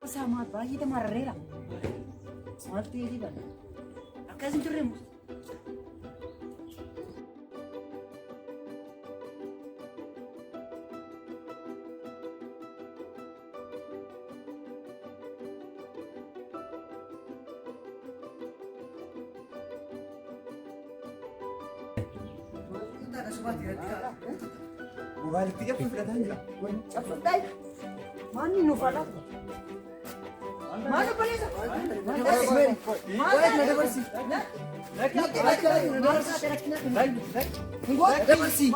isaa maal baay'ee tamarreera. Maal ta'eeti bana? Akkas hin turre moo? Mobaayil itti cabsuun filataan jira. Cabsuudhaan maanni nuuf alaa? Maal obboleessa? Maal na dabarsi? Dabarsi.